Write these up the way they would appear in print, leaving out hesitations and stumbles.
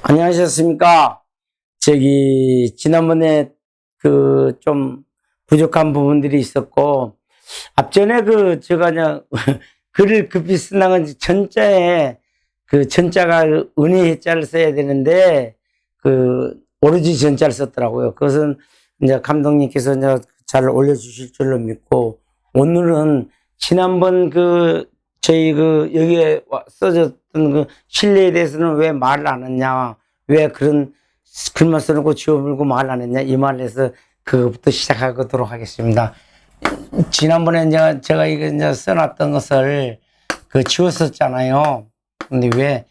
안녕하셨습니까? 지난번에 좀 부족한 부분들이 있었고, 앞전에 제가 그냥 글을 급히 쓴다는 건지 전자가 은혜 해자를 써야 되는데, 오로지 전자를 썼더라고요. 그것은 이제 감독님께서 이제 잘 올려주실 줄로 믿고, 오늘은 지난번 저희 여기에 써졌던 신뢰에 대해서는 왜 말을 안 했냐, 왜 그런 글만 써놓고 지워물고 말을 안 했냐, 이 말을 해서 그것부터 시작하도록 하겠습니다. 지난번에 이제 제가 이제 써놨던 것을 지웠었잖아요. 근데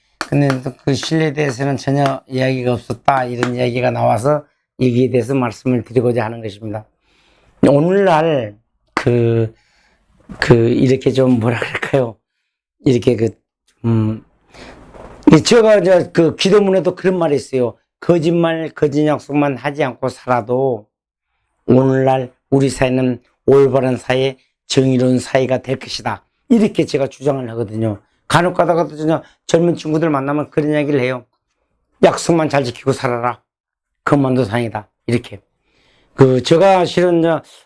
그 신뢰에 대해서는 전혀 이야기가 없었다, 이런 이야기가 나와서 여기에 대해서 말씀을 드리고자 하는 것입니다. 오늘날 이렇게 좀 뭐라 그럴까요? 이렇게 제가 이제 기도문에도 그런 말이 있어요. 거짓말, 거짓 약속만 하지 않고 살아도 오늘날 우리 사회는 올바른 사회, 정의로운 사회가 될 것이다. 이렇게 제가 주장을 하거든요. 간혹 가다가도 젊은 친구들 만나면 그런 이야기를 해요. 약속만 잘 지키고 살아라. 그것만도 다행이다. 이렇게. 제가 실은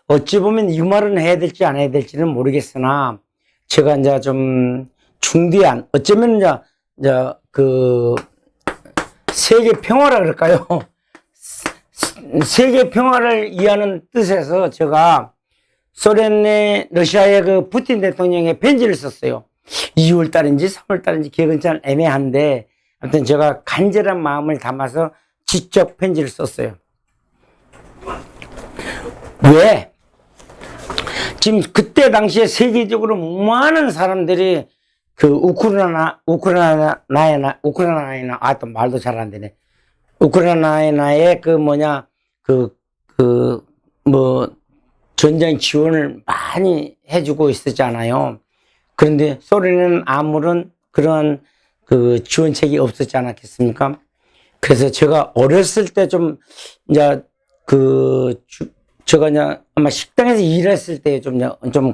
어찌 보면 이 말은 해야 될지 안 해야 될지는 모르겠으나, 제가 이제 좀 중대한, 어쩌면 세계 평화라 그럴까요? 세계 평화를 이해하는 뜻에서 제가 러시아의 푸틴 대통령의 편지를 썼어요. 2월 달인지 3월 달인지 기억은 잘 애매한데, 아무튼 제가 간절한 마음을 담아서 직접 편지를 썼어요. 왜? 지금 그때 당시에 세계적으로 많은 사람들이 우크라이나나, 또 말도 잘 안 되네. 우크라이나의 전쟁 지원을 많이 해주고 있었잖아요. 그런데 소련은 아무런 그런 지원책이 없었지 않았겠습니까? 그래서 제가 어렸을 때 제가 아마 식당에서 일했을 때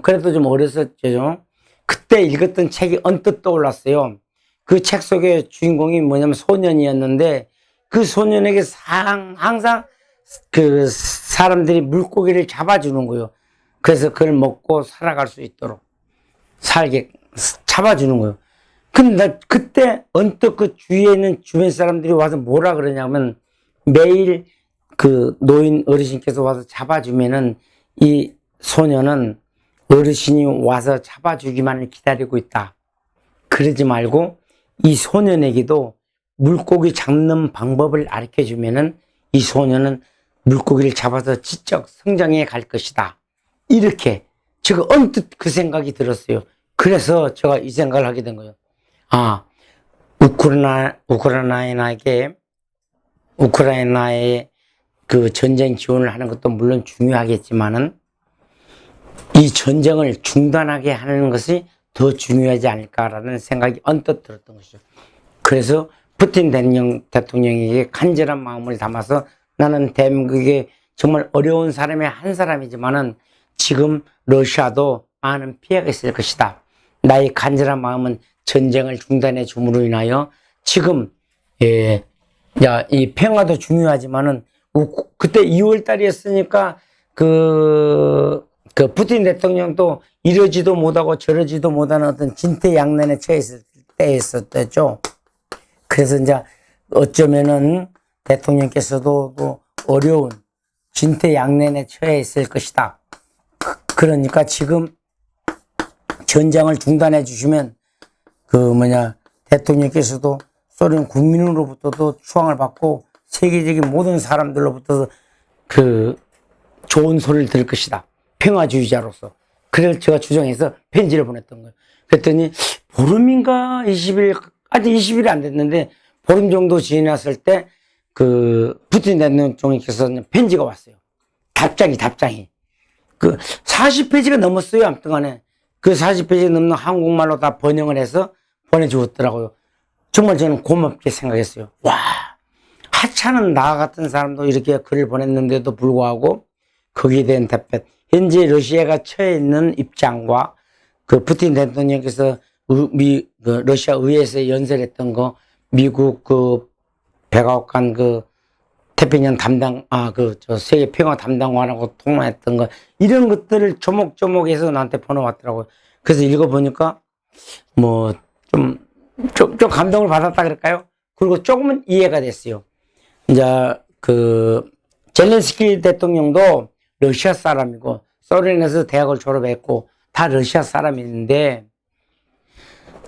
그래도 좀 어렸었죠. 그때 읽었던 책이 언뜻 떠올랐어요. 그 책 속의 주인공이 뭐냐면 소년이었는데, 그 소년에게 항상 사람들이 물고기를 잡아주는 거예요. 그래서 그걸 먹고 살아갈 수 있도록 잡아주는 거예요. 근데 나 그때 언뜻 주위에 있는 주변 사람들이 와서 뭐라 그러냐면, 매일 노인 어르신께서 와서 잡아주면은 이 소년은 어르신이 와서 잡아주기만을 기다리고 있다. 그러지 말고 이 소년에게도 물고기 잡는 방법을 가르쳐주면은 이 소년은 물고기를 잡아서 지적 성장해 갈 것이다. 이렇게 제가 언뜻 그 생각이 들었어요. 그래서 제가 이 생각을 하게 된 거예요. 우크라이나의 전쟁 지원을 하는 것도 물론 중요하겠지만은, 이 전쟁을 중단하게 하는 것이 더 중요하지 않을까라는 생각이 언뜻 들었던 것이죠. 그래서 푸틴 대통령에게 간절한 마음을 담아서, 나는 대한민국에 정말 어려운 사람의 한 사람이지만은 지금 러시아도 많은 피해가 있을 것이다. 나의 간절한 마음은 전쟁을 중단해 줌으로 인하여 지금 이 평화도 중요하지만은, 그때 2월 달이었으니까 푸틴 대통령도 이러지도 못하고 저러지도 못하는 어떤 진퇴양난에 처했을 때였었죠. 그래서 이제 어쩌면은 대통령께서도 어려운 진퇴양난에 처해 있을 것이다. 그러니까 지금 전쟁을 중단해 주시면 대통령께서도 소련 국민으로부터도 추앙을 받고 세계적인 모든 사람들로부터 좋은 소리를 들을 것이다. 평화주의자로서. 그래서 제가 주장해서 편지를 보냈던 거예요. 그랬더니 보름인가 20일, 아직 20일이 안 됐는데 보름 정도 지났을 때 푸틴 대통령께서 편지가 왔어요. 답장이 40페이지가 넘었어요. 아무튼 간에 40페이지 넘는 한국말로 다 번역을 해서 보내주었더라고요. 정말 저는 고맙게 생각했어요. 와, 하찮은 나 같은 사람도 이렇게 글을 보냈는데도 불구하고 거기에 대한 답변, 현재 러시아가 처해 있는 입장과 푸틴 대통령께서 러시아 의회에서 연설했던 거, 미국 백악관 그 태평양 담당, 저 세계 평화 담당관하고 통화했던 거, 이런 것들을 조목조목해서 나한테 보내왔더라고요. 그래서 읽어보니까, 뭐, 좀 감동을 받았다 그럴까요? 그리고 조금은 이해가 됐어요. 이제, 젤렌스키 대통령도 러시아 사람이고, 소련에서 대학을 졸업했고, 다 러시아 사람인데,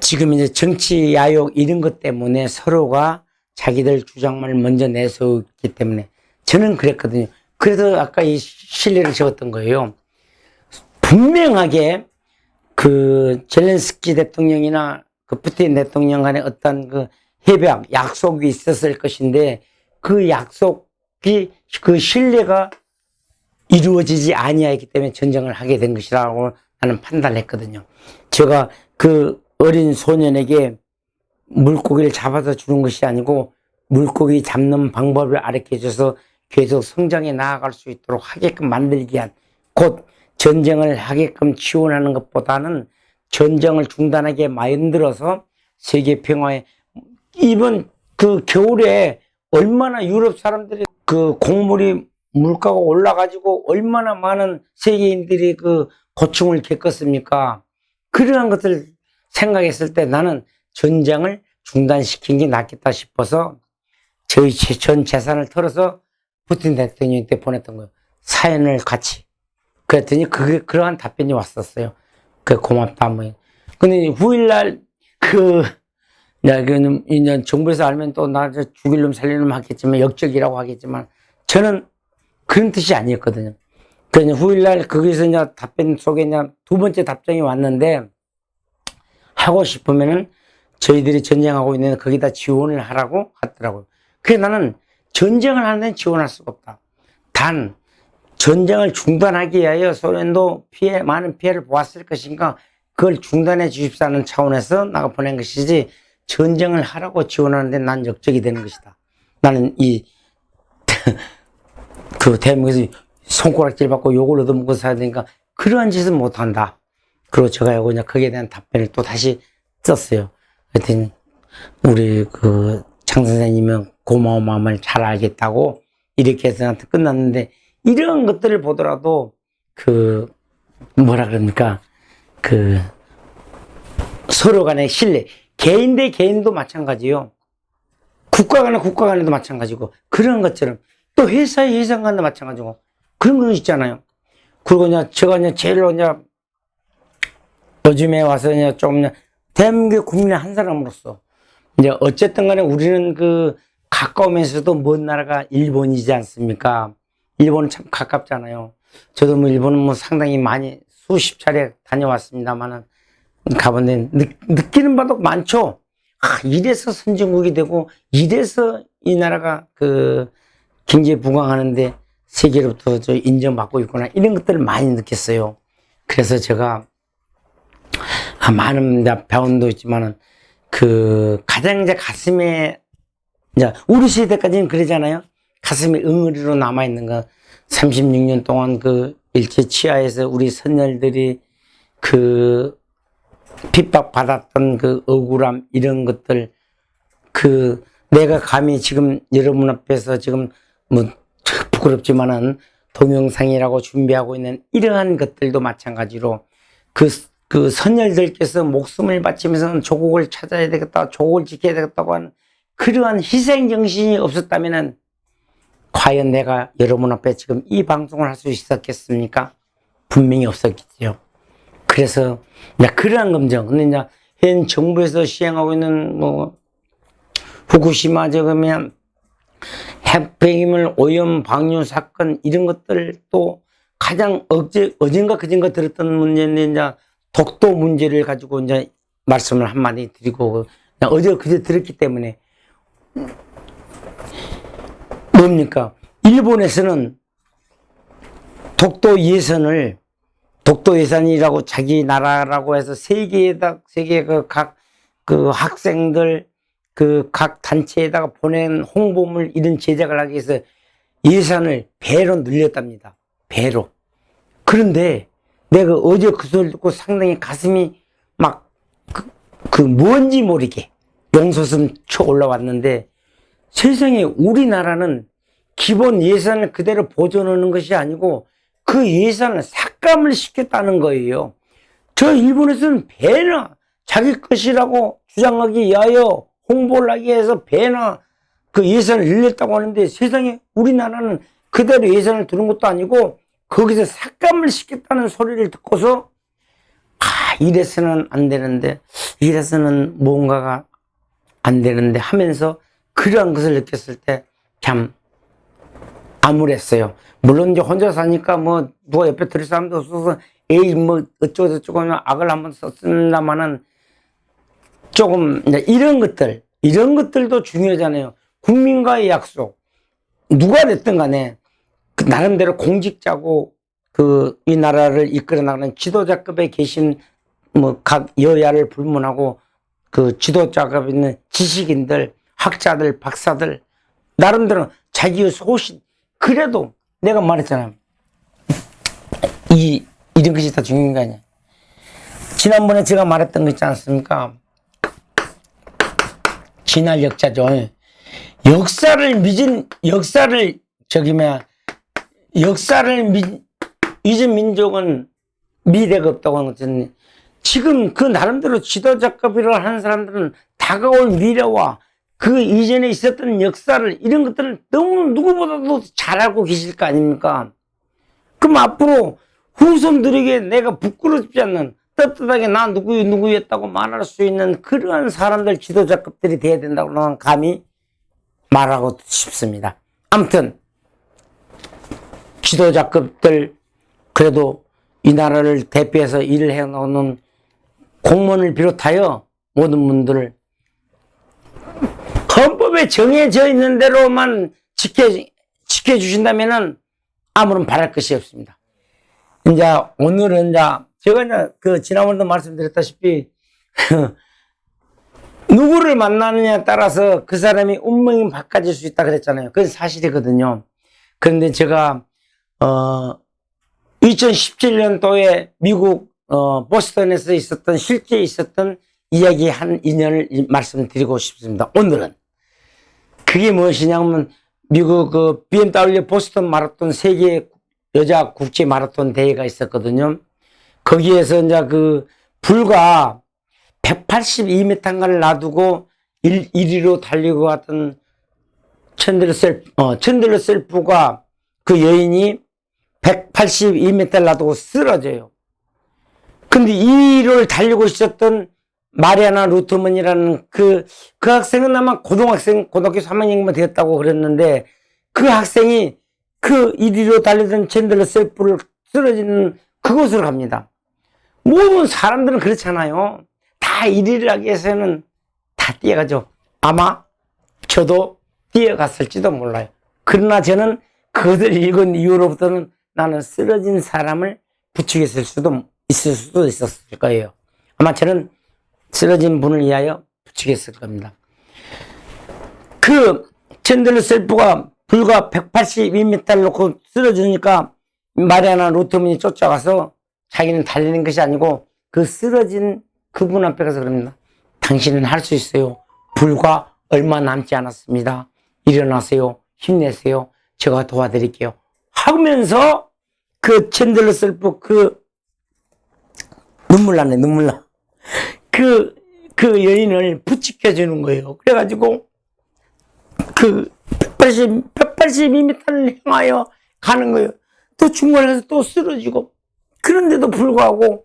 지금 이제 정치 야욕 이런 것 때문에 서로가 자기들 주장만 먼저 내세우기 때문에 저는 그랬거든요. 그래서 아까 이 실례를 적었던 거예요. 분명하게 젤렌스키 대통령이나 푸틴 대통령 간에 어떤 협약, 약속이 있었을 것인데 그 약속이 신뢰가 이루어지지 아니하기 때문에 전쟁을 하게 된 것이라고 나는 판단을 했거든요. 제가 어린 소년에게 물고기를 잡아서 주는 것이 아니고 물고기 잡는 방법을 가르쳐줘서 계속 성장해 나아갈 수 있도록 하게끔 만들기 위한, 곧 전쟁을 하게끔 지원하는 것보다는 전쟁을 중단하게 만들어서 세계 평화에, 이번 겨울에 얼마나 유럽 사람들이 곡물이 물가가 올라가지고 얼마나 많은 세계인들이 고충을 겪었습니까? 그러한 것들 생각했을 때 나는 전쟁을 중단시킨 게 낫겠다 싶어서 저희 전 재산을 털어서 푸틴 대통령한테 보냈던 거예요. 사연을 같이. 그랬더니 그러한 답변이 왔었어요. 고맙다, 뭐. 근데 후일날 이제 정부에서 알면 또 나 죽일 놈 살릴 놈 하겠지만, 역적이라고 하겠지만, 저는 그런 뜻이 아니었거든요. 그래서 후일날 거기서 이제 답변 속에 이제 두 번째 답장이 왔는데, 하고 싶으면은 저희들이 전쟁하고 있는데 거기다 지원을 하라고 하더라고요. 그래서 나는 전쟁을 하는 데는 지원할 수가 없다. 단, 전쟁을 중단하기 위하여 소련도 많은 피해를 보았을 것인가, 그걸 중단해 주십사는 차원에서 나가 보낸 것이지, 전쟁을 하라고 지원하는데 난 역적이 되는 것이다. 나는 대한민국에서 손가락질 받고 욕을 얻어먹고 살아야 되니까 그러한 짓은 못한다. 그리고 제가 이제 거기에 대한 답변을 또 다시 썼어요. 하여튼, 우리 장 선생님은 고마운 마음을 잘 알겠다고 이렇게 해서 나한테 끝났는데, 이런 것들을 보더라도, 뭐라 그럽니까? 서로 간의 신뢰. 개인 대 개인도 마찬가지요. 국가 간에도 마찬가지고, 그런 것처럼, 또 회사의 회사 간도 마찬가지고, 그런 거 있잖아요. 그리고 제가 제일 요즘에 와서 대한민국 국민의 한 사람으로서, 어쨌든 간에 우리는 가까우면서도 먼 나라가 일본이지 않습니까? 일본은 참 가깝잖아요. 저도 일본은 상당히 많이 수십 차례 다녀왔습니다만은, 가본데 느끼는 바도 많죠. 이래서 선진국이 되고, 이래서 이 나라가 경제 부강하는데 세계로부터 인정받고 있구나, 이런 것들을 많이 느꼈어요. 그래서 제가 많은 배운도 있지만은 가장 이제 가슴에, 우리 세대까지는 그러잖아요. 가슴에 응어리로 남아있는 거, 36년 동안 일제 치하에서 우리 선열들이 핍박받았던 억울함, 이런 것들, 내가 감히 지금 여러분 앞에서 지금 부끄럽지만은 동영상이라고 준비하고 있는 이러한 것들도 마찬가지로 선열들께서 목숨을 바치면서 조국을 찾아야 되겠다, 조국을 지켜야 되겠다고 하는 그러한 희생정신이 없었다면은 과연 내가 여러분 앞에 지금 이 방송을 할 수 있었겠습니까? 분명히 없었겠죠. 그래서 그러한 감정. 근데 현 정부에서 시행하고 있는 후쿠시마 핵폐기물 오염 방류 사건, 이런 것들, 또 가장 어젠가 그젠가 들었던 문제인데 독도 문제를 가지고 말씀을 한마디 드리고, 어제 그제 들었기 때문에, 뭡니까? 일본에서는 독도 예산이라고 자기 나라라고 해서 세계 각 학생들, 각 단체에다가 보낸 홍보물 이런 제작을 하기 위해서 예산을 배로 늘렸답니다. 배로. 그런데 내가 어제 그 소리 듣고 상당히 가슴이 뭔지 모르게 용솟음 쳐 올라왔는데, 세상에 우리나라는 기본 예산을 그대로 보존하는 것이 아니고 그 예산을 삭감을 시켰다는 거예요. 저 일본에서는 배나 자기 것이라고 주장하기 위하여 홍보를 하기 위해서 배나 그 예산을 늘렸다고 하는데 세상에 우리나라는 그대로 예산을 두는 것도 아니고 거기서 삭감을 시켰다는 소리를 듣고서 이래서는 안 되는데 이래서는 뭔가가 안 되는데 하면서 그런 것을 느꼈을 때 참 암울했어요. 물론 이제 혼자 사니까 뭐 누가 옆에 들을 사람도 없어서 에이 뭐 어쩌고저쩌고 하면 악을 한번 썼습니다마는 조금 이제 이런 것들도 중요하잖아요. 국민과의 약속, 누가 됐든 간에 그 나름대로 공직자고 그 이 나라를 이끌어 나가는 지도자급에 계신 뭐 각 여야를 불문하고 그 지도자급에 있는 지식인들, 학자들, 박사들 나름대로 자기의 소신, 그래도 내가 말했잖아. 이런 것이 다 중요한 거 아니야. 지난번에 제가 말했던 거 있지 않습니까? 진할 역자죠. 역사를 잊은 민족은 미래가 없다고 하는 것은 지금 그 나름대로 지도자급이라고 하는 사람들은 다가올 미래와 그 이전에 있었던 역사를 이런 것들을 너무 누구보다도 잘 알고 계실 거 아닙니까? 그럼 앞으로 후손들에게 내가 부끄럽지 않는 떳떳하게 나 누구였다고 말할 수 있는 그러한 사람들 지도자급들이 돼야 된다고 나는 감히 말하고 싶습니다. 아무튼 지도자급들 그래도 이 나라를 대표해서 일을 해놓는 공무원을 비롯하여 모든 분들을 헌법에 정해져 있는 대로만 지켜주신다면은 아무런 바랄 것이 없습니다. 이제 오늘은 제가 이제 그 지난번에도 말씀드렸다시피 누구를 만나느냐에 따라서 그 사람이 운명이 바꿔질 수 있다 그랬잖아요. 그건 사실이거든요. 그런데 제가 2017년도에 미국 보스턴에서 실제 있었던 이야기 한 인연을 말씀드리고 싶습니다. 오늘은 그게 무엇이냐면 미국 그 BMW 보스턴 마라톤 세계 여자 국제 마라톤 대회가 있었거든요. 거기에서 이제 그 불과 182m인가를 놔두고 1위로 달리고 왔던 챈들러 셀프가 그 여인이 182m를 놔두고 쓰러져요. 근데 2위를 달리고 있었던 마리아나 루트먼이라는 그 학생은 아마 고등학교 3학년만 되었다고 그랬는데 그 학생이 그 1위로 달리던 챈들러 셀프를 쓰러지는 그곳으로 갑니다. 모든 사람들은 그렇잖아요. 다 1위를 하기 위해서는 다 뛰어가죠. 아마 저도 뛰어갔을지도 몰라요. 그러나 저는 그것을 읽은 이후로부터는 나는 쓰러진 사람을 부추겼을 수도 있었을 거예요. 아마 저는 쓰러진 분을 위하여 부추겼을 겁니다. 그 챈들러 셀프가 불과 182m를 놓고 쓰러지니까 마리아나 루트먼이 쫓아가서 자기는 달리는 것이 아니고 그 쓰러진 그분 앞에 가서 그럽니다. 당신은 할 수 있어요. 불과 얼마 남지 않았습니다. 일어나세요. 힘내세요. 제가 도와드릴게요. 하면서 그 챈들러 셀프 눈물 나. 그 여인을 부축해주는 거예요. 그래가지고 182m를 향하여 가는 거예요. 또 중간에 가서 또 쓰러지고. 그런데도 불구하고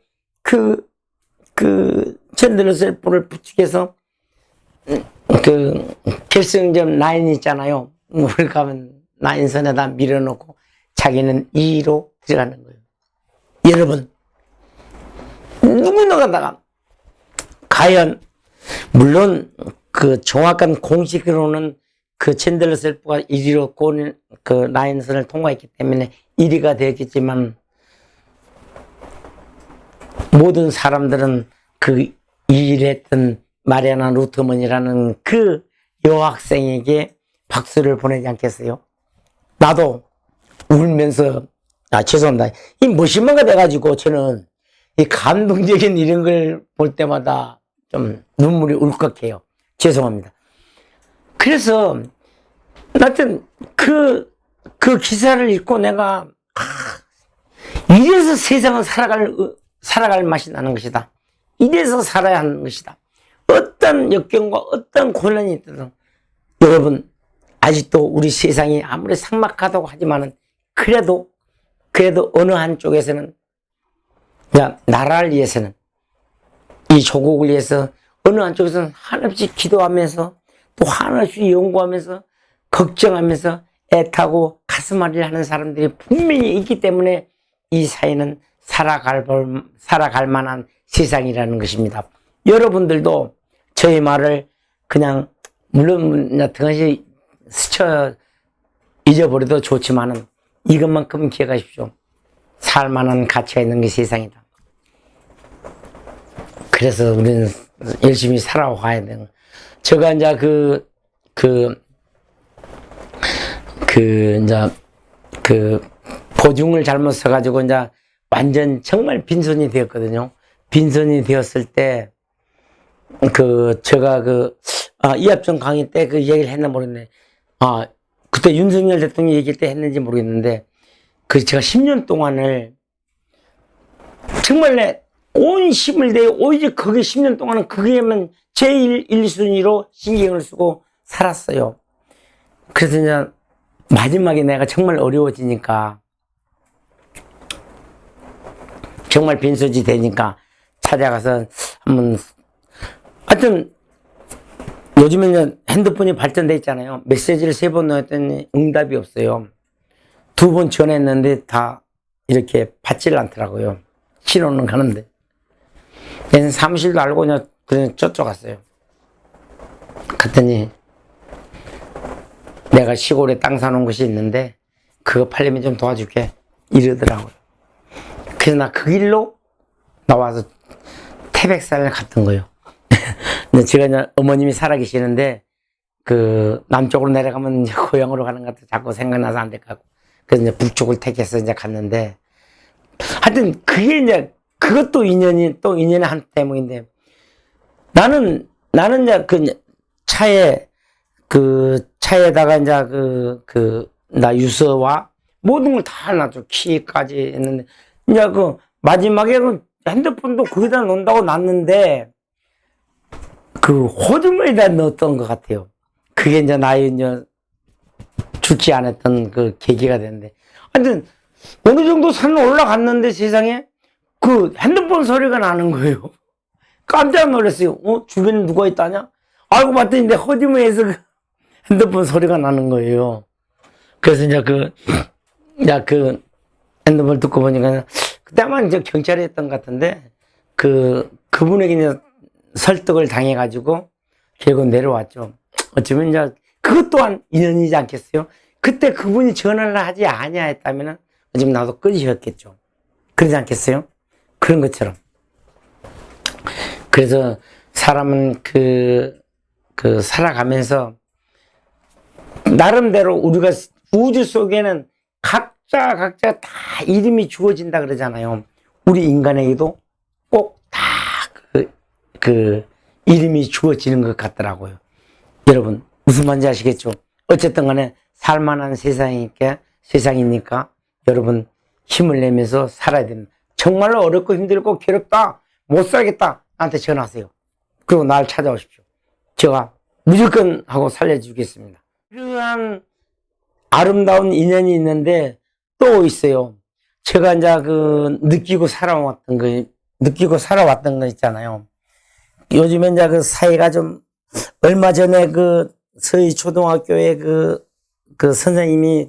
챈들러 셀프를 부축해서 결승점 라인 있잖아요. 우리 가면 라인선에다 밀어놓고 자기는 2위로 들어가는 거예요. 여러분, 누구나 가다가 과연 물론 그 정확한 공식으로는 그 챈들러 셀프가 1위로 그 라인선을 통과했기 때문에 1위가 되었겠지만 모든 사람들은 그 일을 했던 마리아나 루트먼이라는 그 여학생에게 박수를 보내지 않겠어요? 나도 울면서 죄송합니다. 이 무심한가 돼가지고 저는 이 감동적인 이런 걸 볼 때마다 좀 눈물이 울컥해요. 죄송합니다. 그래서 하여튼, 그 기사를 읽고 내가, 이래서 세상은 살아갈 맛이 나는 것이다. 이래서 살아야 하는 것이다. 어떤 역경과 어떤 고난이 있든, 여러분, 아직도 우리 세상이 아무리 삭막하다고 하지만은, 그래도 어느 한쪽에서는, 나라를 위해서는, 이 조국을 위해서, 어느 한쪽에서는 한없이 기도하면서, 또 한없이 연구하면서, 걱정하면서, 애타고 가슴앓이를 하는 사람들이 분명히 있기 때문에, 이 사회는 살아갈 만한 세상이라는 것입니다. 여러분들도 저의 말을 그냥, 물론, 등한시 스쳐 잊어버려도 좋지만은, 이것만큼은 기억하십시오. 살만한 가치가 있는 게 세상이다. 그래서 우리는 열심히 살아가야 되는. 제가 이제 보증을 잘못 써가지고 이제 완전 정말 빈손이 되었거든요. 빈손이 되었을 때, 제가 이합정 강의 때 그 얘기를 했나 모르겠네. 그때 윤석열 대통령이 얘기할 때 했는지 모르겠는데, 제가 10년 동안을 정말 온 힘을 내어 오히려 거기 10년 동안은 거기에만 제일 1순위로 신경을 쓰고 살았어요. 그래서 이제 마지막에 내가 정말 어려워지니까, 정말 빈소지 되니까 찾아가서 한번, 하여튼, 요즘에는 핸드폰이 발전돼 있잖아요. 메시지를 3번 넣었더니 응답이 없어요. 2번 전화했는데 다 이렇게 받질 않더라고요. 신호는 가는데. 그래서 사무실도 알고 그냥 쫓아갔어요. 갔더니 내가 시골에 땅 사놓은 것이 있는데 그거 팔려면 좀 도와줄게 이러더라고요. 그래서 나 그 길로 나와서 태백산을 갔던 거예요. 제가 이제 어머님이 살아계시는데 남쪽으로 내려가면 이제 고향으로 가는 것 같아 자꾸 생각나서 안 될 것 같고. 그래서 이제 북쪽을 택해서 이제 갔는데, 하여튼 그게 이제 그것도 인연의 한 대목인데, 나는 이제 차에다가 이제 나 유서와 모든 걸 다 놔줘. 키까지 했는데, 이제 마지막에 핸드폰도 거기다 놓는다고 놨는데, 호주머니에다 넣었던 것 같아요. 그게 이제 나의 죽지 않았던 계기가 됐는데. 하여튼, 어느 정도 산 올라갔는데 세상에 핸드폰 소리가 나는 거예요. 깜짝 놀랐어요. 주변에 누가 있다냐? 알고 봤더니 내 호주머니에서 핸드폰 소리가 나는 거예요. 그래서 이제 핸드폰 듣고 보니까, 그때만 이제 경찰에 했던 것 같은데, 그분에게 이제 설득을 당해가지고, 결국 내려왔죠. 어쩌면 이제, 그것 또한 인연이지 않겠어요? 그때 그분이 전화를 하지 않냐 했다면은, 지금 나도 끝이었겠죠. 그러지 않겠어요? 그런 것처럼. 그래서 사람은 살아가면서, 나름대로 우리가 우주 속에는 각자 다 이름이 주어진다 그러잖아요. 우리 인간에게도 꼭 다 이름이 주어지는 것 같더라고요. 여러분, 무슨 말인지 아시겠죠? 어쨌든 간에 살만한 세상이니까 여러분 힘을 내면서 살아야 됩니다. 정말로 어렵고 힘들고 괴롭다, 못 살겠다, 나한테 전화하세요. 그리고 날 찾아오십시오. 제가 무조건 하고 살려주겠습니다. 이러한 아름다운 인연이 있는데 또 있어요. 제가 이제 느끼고 살아왔던 거 있잖아요. 요즘에 이제 사회가 좀, 얼마 전에 서희 초등학교에 선생님이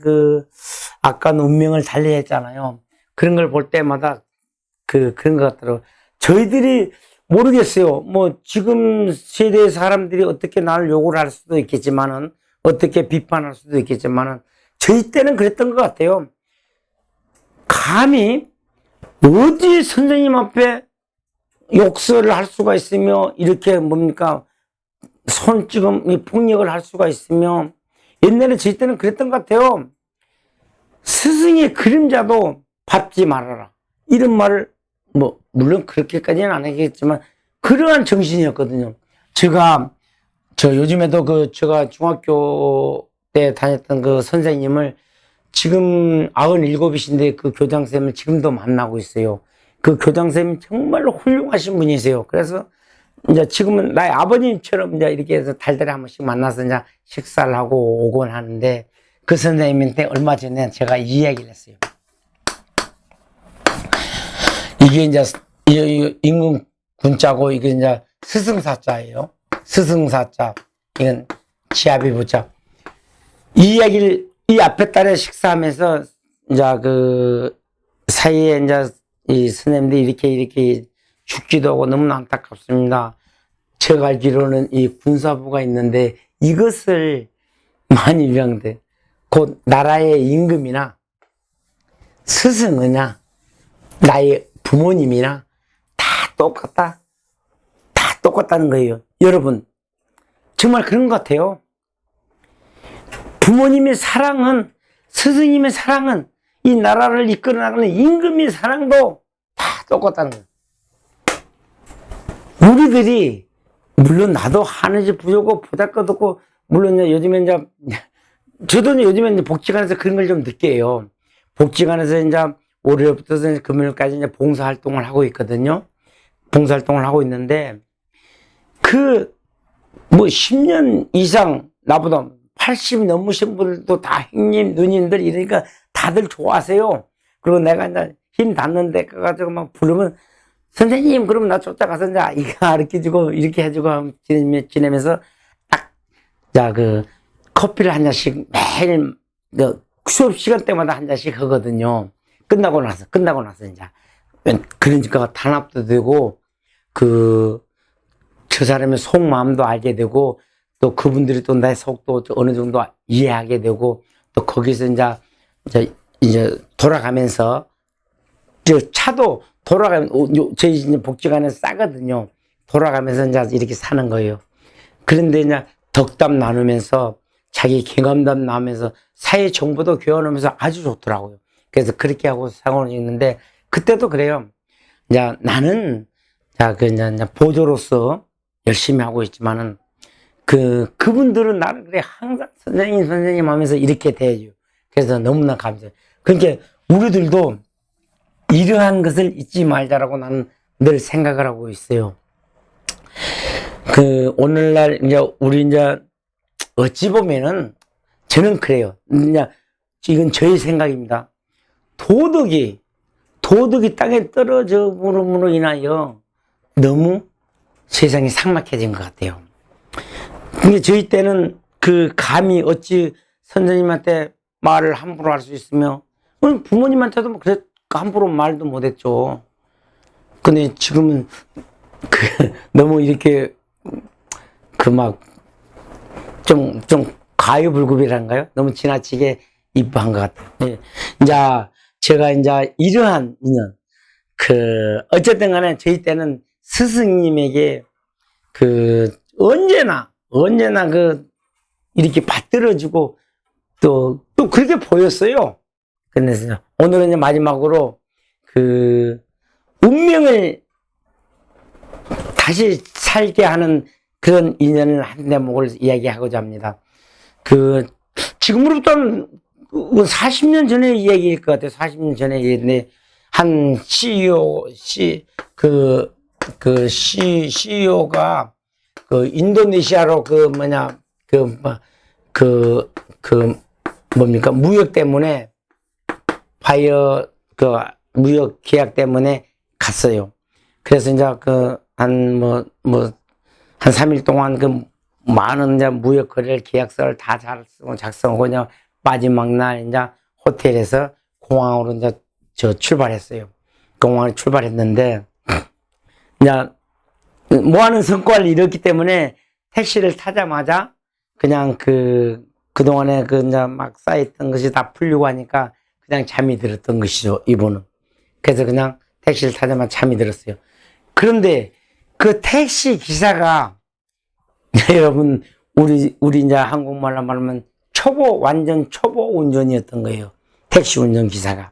아까 운명을 달리했잖아요. 그런 걸 볼 때마다 그런 것 같더라고요. 저희들이 모르겠어요. 뭐 지금 세대의 사람들이 어떻게 나를 욕을 할 수도 있겠지만은, 어떻게 비판할 수도 있겠지만은, 저희 때는 그랬던 것 같아요. 감히 어디 선생님 앞에 욕설을 할 수가 있으며, 이렇게 손찌검 폭력을 할 수가 있으며, 옛날에 저희 때는 그랬던 것 같아요. 스승의 그림자도 밟지 말아라, 이런 말을, 물론 그렇게까지는 안 하겠지만 그러한 정신이었거든요. 요즘에도 제가 중학교 때 다녔던 그 선생님을 지금 97이신데 그 교장선생님을 지금도 만나고 있어요. 그 교장선생님이 정말로 훌륭하신 분이세요. 그래서 이제 지금은 나의 아버님처럼 이제 이렇게 해서 달달이 한 번씩 만나서 이제 식사를 하고 오곤 하는데 그 선생님한테 얼마 전에 제가 이 이야기를 했어요. 이게 이제 임금 군자고 이게 이제 스승사자예요. 스승사자. 이건 지아비 부자. 이 이야기를 이 앞에 달에 식사하면서 이제 그 사이에 이제 이 선생님들이 이렇게 죽기도 하고 너무나 안타깝습니다. 제가 알기로는 이 군사부가 있는데 이것을 많이 유명돼. 곧 나라의 임금이나 스승이나 나의 부모님이나 다 똑같다. 다 똑같다는 거예요. 여러분, 정말 그런 것 같아요. 부모님의 사랑은, 스승님의 사랑은, 이 나라를 이끌어 나가는 임금의 사랑도 다 똑같다는 거예요. 우리들이, 물론 나도 하늘이 부족하고 보잘것없고, 물론 요즘에 이제, 저도 요즘에 이제 복지관에서 그런 걸 좀 느껴요. 복지관에서 이제 월요일부터 금요일까지 이제 봉사활동을 하고 있거든요. 봉사활동을 하고 있는데, 뭐 10년 이상 나보다 80 넘으신 분들도 다 형님, 누님들 이러니까 다들 좋아하세요. 그리고 내가 이제 힘 닿는데 가가지고 막 부르면 선생님, 그러면 나 쫓아가서 이제 이거 가르쳐주고 이렇게 해주고 지내면서 딱, 자, 커피를 한 잔씩 매일 수업 시간 때마다 한 잔씩 하거든요. 끝나고 나서 이제. 그러니까 단합도 되고, 저 사람의 속마음도 알게 되고, 또 그분들이 또 내 속도 어느 정도 이해하게 되고, 또 거기서 이제 돌아가면서, 차도 저희 이제 복지관에서 싸거든요. 돌아가면서 이제 이렇게 사는 거예요. 그런데 이제 덕담 나누면서, 자기 경험담 나누면서, 사회 정보도 교환하면서 아주 좋더라고요. 그래서 그렇게 하고 상황을 있는데, 그때도 그래요. 이제 나는, 이제 보조로서 열심히 하고 있지만은, 그분들은 나를 그래, 항상 선생님 하면서 이렇게 대해줘요. 그래서 너무나 감사해요. 그러니까 우리들도 이러한 것을 잊지 말자라고 나는 늘 생각을 하고 있어요. 오늘날 우리 어찌 보면은 저는 그래요. 이건 저의 생각입니다. 도덕이 땅에 떨어져 버림으로 인하여 너무 세상이 삭막해진 것 같아요. 근데 저희 때는 감히 어찌 선생님한테 말을 함부로 할 수 있으며, 부모님한테도 뭐 함부로 말도 못했죠. 근데 지금은 너무 이렇게 좀 과유불급이란가요? 너무 지나치게 이뻐한 것 같아요. 예. 제가 이러한 인연, 어쨌든 간에 저희 때는 스승님에게 언제나 이렇게 받들어주고 또 그렇게 보였어요. 그래서 오늘은 이제 마지막으로 운명을 다시 살게 하는 그런 인연을 한 대목을 이야기하고자 합니다. 지금으로부터는 40년 전의 이야기일 것 같아요. 40년 전의 얘기인데, 한 CEO가 인도네시아로 무역 때문에 무역 계약 때문에 갔어요. 그래서 이제 한 3일 동안 많은 무역 거래를 계약서를 다 작성하고 그냥 마지막 날 이제 호텔에서 공항으로 출발했어요. 공항을 출발했는데, 뭐 하는 성과를 이뤘기 때문에 택시를 타자마자 그냥 그동안에 막 쌓였던 것이 다 풀리고 하니까 그냥 잠이 들었던 것이죠, 이분은. 그래서 그냥 택시를 타자마자 잠이 들었어요. 그런데 그 택시 기사가 여러분, 우리 이제 한국말로 말하면 완전 초보 운전이었던 거예요. 택시 운전 기사가.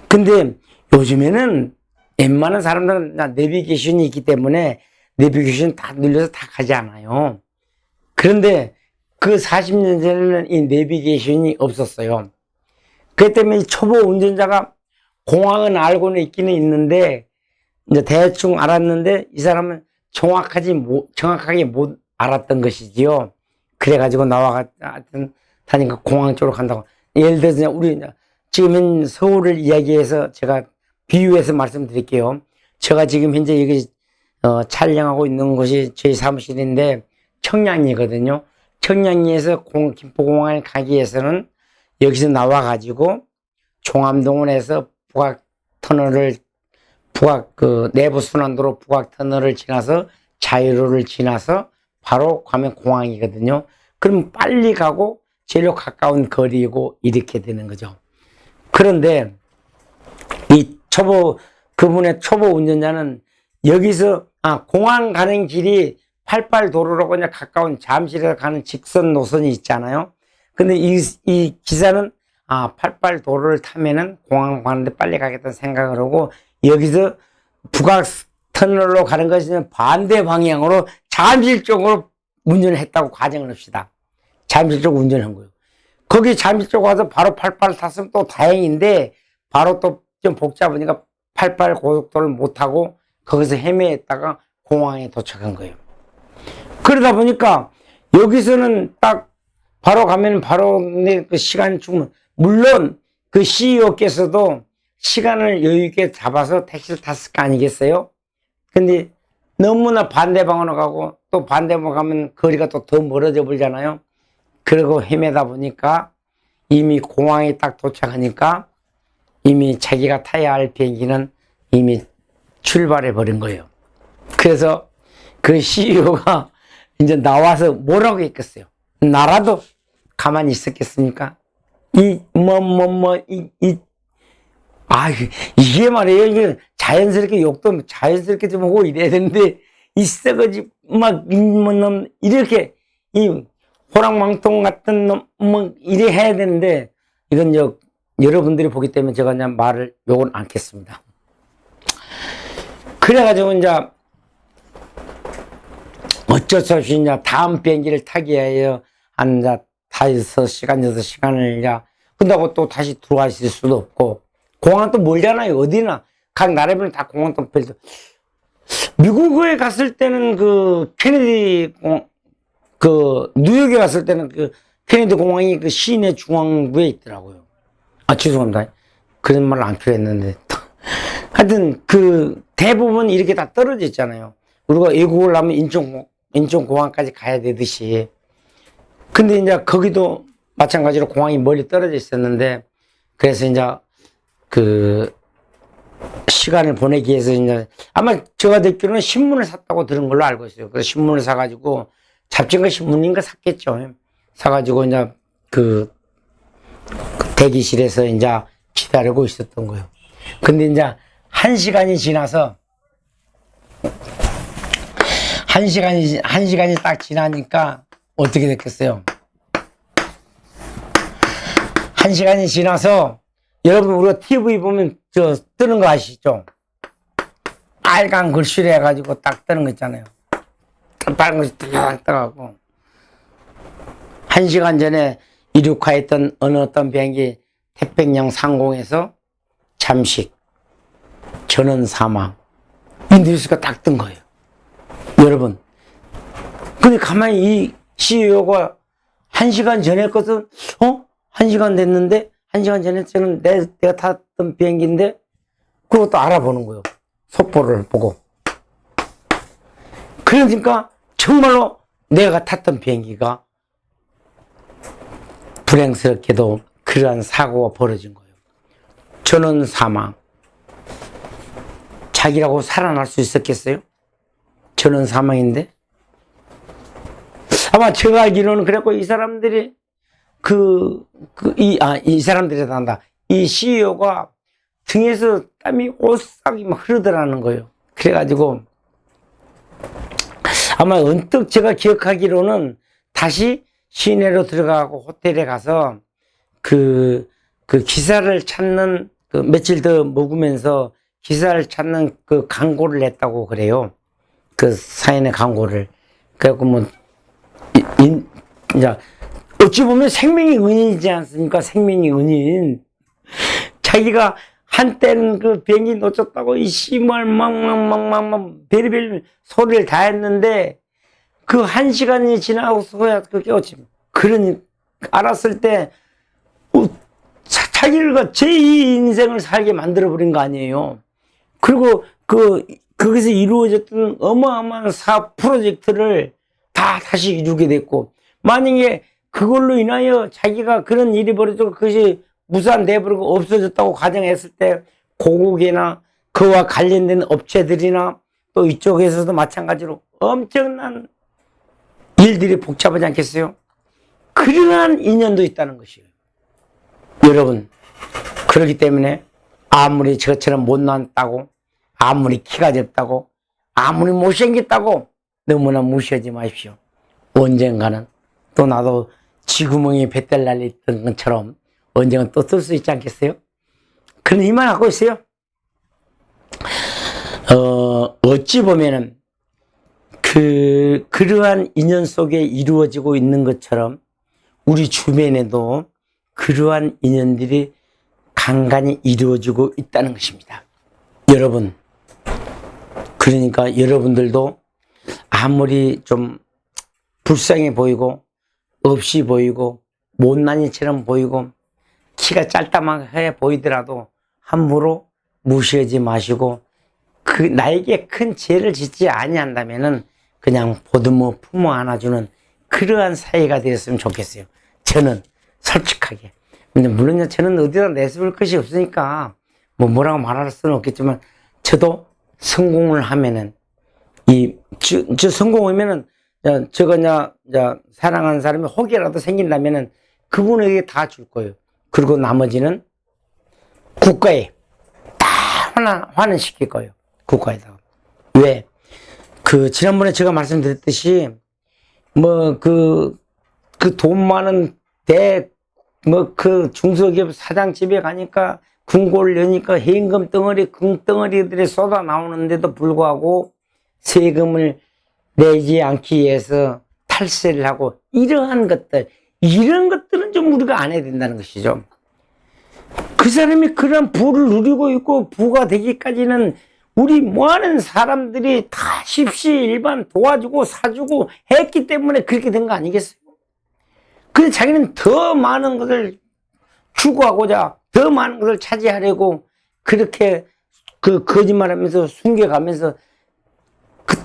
근데 요즘에는 웬만한 사람들은 내비게이션이 있기 때문에 내비게이션 다 눌려서 다 가지 않아요. 그런데 그 40년 전에는 이 내비게이션이 없었어요. 그렇기 때문에 초보 운전자가 공항은 알고는 있기는 있는데, 이제 대충 알았는데, 이 사람은 정확하게 못 알았던 것이지요. 그래가지고 다니까 공항 쪽으로 간다고. 예를 들어서 우리 지금 서울을 이야기해서 제가 비유해서 말씀드릴게요. 제가 지금 현재 여기 촬영하고 있는 곳이 저희 사무실인데 청량리거든요. 청량리에서 김포공항에 가기 위해서는 여기서 나와가지고 종암동원에서 내부 순환도로 북악터널을 지나서 자유로를 지나서 바로 가면 공항이거든요. 그럼 빨리 가고 제일 가까운 거리이고 이렇게 되는 거죠. 그런데 그분의 초보 운전자는 여기서 공항 가는 길이 88도로라고 그냥 가까운 잠실에서 가는 직선 노선이 있잖아요. 근데 이 기사는 88도로를 타면은 공항 가는데 빨리 가겠다는 생각을 하고 여기서 북악터널로 가는 것은 반대 방향으로 잠실 쪽으로 운전을 했다고 가정을 합시다. 잠실 쪽 운전을 한 거예요. 거기 잠실 쪽 와서 바로 88 탔으면 또 다행인데 바로 또 좀 복잡하니까 88 고속도로를 못 타고 거기서 헤매다가 공항에 도착한 거예요. 그러다 보니까 여기서는 딱 바로 가면 바로 그 시간이 충분. 물론 그 CEO께서도 시간을 여유 있게 잡아서 택시를 탔을 거 아니겠어요? 근데 너무나 반대 방향으로 가고 또 반대 방향으로 가면 거리가 또 더 멀어져 버리잖아요. 그리고 헤매다 보니까 이미 공항에 딱 도착하니까 이미 자기가 타야 할 비행기는 이미 출발해 버린 거예요. 그래서 그 CEO가 이제 나와서 뭐라고 했겠어요? 나라도 가만히 있었겠습니까? 이게 말이에요. 이게 자연스럽게 욕도 자연스럽게 좀 하고 이래야 되는데, 이 썩어지, 이렇게, 호랑망통 같은 놈, 이래 해야 되는데, 이건 여러분들이 보기 때문에 제가 그냥 욕은 않겠습니다. 그래가지고 이제, 어쩔 수 없이 이제 다음 비행기를 타기 위하여 한 5시간, 6시간을 이제, 끝나고 또 다시 들어와 있을 수도 없고, 공항은 또 멀잖아요. 어디나. 각 나라별로 다 공항 또 별도. 미국에 갔을 때는 뉴욕에 갔을 때는 케네디 공항이 그 시내 중앙부에 있더라고요. 죄송합니다. 그런 말을 안 필요했는데. 하여튼, 대부분 이렇게 다 떨어져 있잖아요. 우리가 외국을 하면 인천공항까지 가야 되듯이. 근데 이제 거기도 마찬가지로 공항이 멀리 떨어져 있었는데, 그래서 이제 시간을 보내기 위해서 이제 아마 제가 듣기로는 신문을 샀다고 들은 걸로 알고 있어요. 그래서 신문을 사가지고 잡지인가 신문인가 샀겠죠. 사가지고 이제 대기실에서 이제 기다리고 있었던 거예요. 근데 이제 1시간이 지나서 1시간이 딱 지나니까 어떻게 됐겠어요? 1시간이 지나서 여러분, 우리가 TV 보면 뜨는 거 아시죠? 빨간 글씨로 해가지고 딱 뜨는 거 있잖아요. 빨간 글씨 딱 떠가고. 1시간 전에 이륙하였던 어떤 비행기 태평양 상공에서 잠식, 전원 사망. 이 뉴스가 딱 뜬 거예요. 여러분. 근데 가만히 이 CEO가 1시간 전에 것은, 1시간 됐는데, 1시간 전에 저는 내가 탔던 비행기인데, 그것도 알아보는 거예요. 속보를 보고. 그러니까, 정말로 내가 탔던 비행기가 불행스럽게도 그러한 사고가 벌어진 거예요. 전원 사망. 자기라고 살아날 수 있었겠어요? 전원 사망인데? 아마 제가 알기로는 그랬고, 이 사람들이 이 사람들이 한다. 이 CEO가 등에서 땀이 오싹이 막 흐르더라는 거예요. 그래가지고, 아마 언뜻 제가 기억하기로는 다시 시내로 들어가고 호텔에 가서 기사를 찾는, 며칠 더 묵으면서 기사를 찾는 광고를 냈다고 그래요. 사인의 광고를. 그래갖고 이제 어찌 보면 생명이 은인이지 않습니까? 생명이 은인. 자기가 한때는 그 비행기 놓쳤다고 이 씨발 막 베리벨 소리를 다 했는데 그 1시간이 지나고서야 그 깨웠지. 그러니 알았을 때 자기가 제2 인생을 살게 만들어버린 거 아니에요. 그리고 거기서 이루어졌던 어마어마한 사업 프로젝트를 다 다시 이루게 됐고, 만약에 그걸로 인하여 자기가 그런 일이 벌어지고 그것이 무산돼버리고 없어졌다고 가정했을 때 고국이나 그와 관련된 업체들이나 또 이쪽에서도 마찬가지로 엄청난 일들이 복잡하지 않겠어요? 그러한 인연도 있다는 것이에요. 여러분, 그렇기 때문에 아무리 저처럼 못났다고, 아무리 키가 작다고, 아무리 못생겼다고 너무나 무시하지 마십시오. 언젠가는 또 나도 쥐구멍에 뱃들 날렸던 것처럼 언젠가 또 뜰 수 있지 않겠어요? 그런 희망을 갖고 있어요. 어찌 보면은 그러한 인연 속에 이루어지고 있는 것처럼 우리 주변에도 그러한 인연들이 간간히 이루어지고 있다는 것입니다. 여러분, 그러니까 여러분들도 아무리 좀 불쌍해 보이고 없이 보이고 못난이처럼 보이고 키가 짧다만해 보이더라도 함부로 무시하지 마시고 그 나에게 큰 죄를 짓지 아니한다면은 그냥 보듬어 품어 안아주는 그러한 사이가 되었으면 좋겠어요. 저는 솔직하게. 근데 물론 저는 어디다 내세울 것이 없으니까 뭐라고 말할 수는 없겠지만 저도 성공을 하면은 저 성공하면은 저거 사랑하는 사람이 혹이라도 생긴다면은 그분에게 다 줄 거예요. 그리고 나머지는 국가에 다 환원시킬 거예요. 국가에다가. 왜? 지난번에 제가 말씀드렸듯이 돈 많은 중소기업 사장 집에 가니까 궁궐 여니까 현금 덩어리, 금덩어리들이 쏟아 나오는데도 불구하고 세금을 내지 않기 위해서 탈세를 하고 이런 것들은 좀 우리가 안 해야 된다는 것이죠. 그 사람이 그런 부를 누리고 있고 부가 되기까지는 우리 많은 사람들이 다 십시일반 도와주고 사주고 했기 때문에 그렇게 된 거 아니겠어요? 근데 자기는 더 많은 것을 추구하고자 더 많은 것을 차지하려고 그렇게 거짓말하면서 숨겨가면서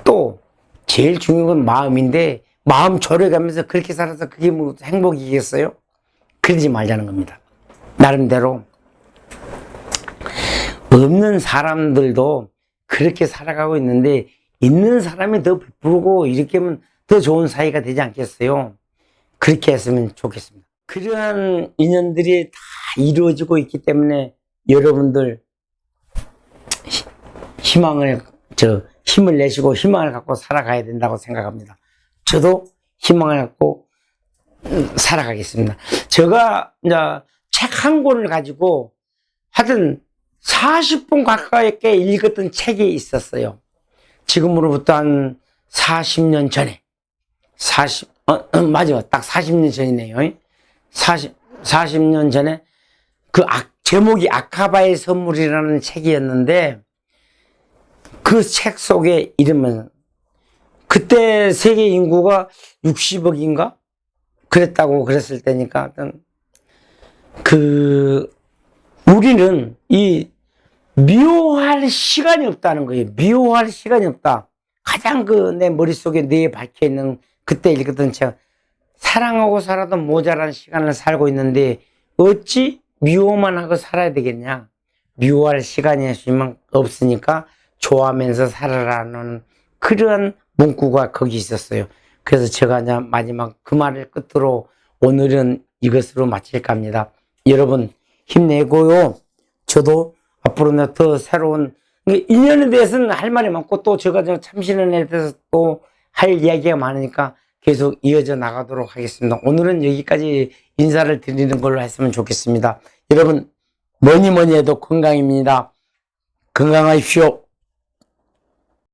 또 제일 중요한 건 마음인데 마음 졸여가면서 그렇게 살아서 그게 뭐 행복이겠어요? 그러지 말자는 겁니다. 나름대로 없는 사람들도 그렇게 살아가고 있는데 있는 사람이 더 베풀고 이렇게 하면 더 좋은 사이가 되지 않겠어요? 그렇게 했으면 좋겠습니다. 그러한 인연들이 다 이루어지고 있기 때문에 여러분들 힘을 내시고 희망을 갖고 살아가야 된다고 생각합니다. 저도 희망을 갖고 살아가겠습니다. 제가 책 한 권을 가지고 하여튼 40분 가까이게 읽었던 책이 있었어요. 지금으로부터 한 40년 전에. 맞아. 딱 40년 전이네요. 40년 전에 제목이 아카바의 선물이라는 책이었는데 그 책 속에 이름은 그때 세계 인구가 60억인가? 그랬을 때니까 우리는 미워할 시간이 없다는 거예요. 미워할 시간이 없다. 가장 내 머릿속에 뇌에 박혀있는 그때 읽었던 책. 사랑하고 살아도 모자란 시간을 살고 있는데 어찌 미워만 하고 살아야 되겠냐. 미워할 시간이 없으니까 좋아하면서 살아라는 그런 문구가 거기 있었어요. 그래서 제가 마지막 그 말을 끝으로 오늘은 이것으로 마칠까 합니다. 여러분 힘내고요. 저도 앞으로 더 새로운 인연에 대해서는 할 말이 많고 또 제가 참신연에 대해서 또 할 이야기가 많으니까 계속 이어져 나가도록 하겠습니다. 오늘은 여기까지 인사를 드리는 걸로 했으면 좋겠습니다. 여러분 뭐니 해도 건강입니다. 건강하십시오.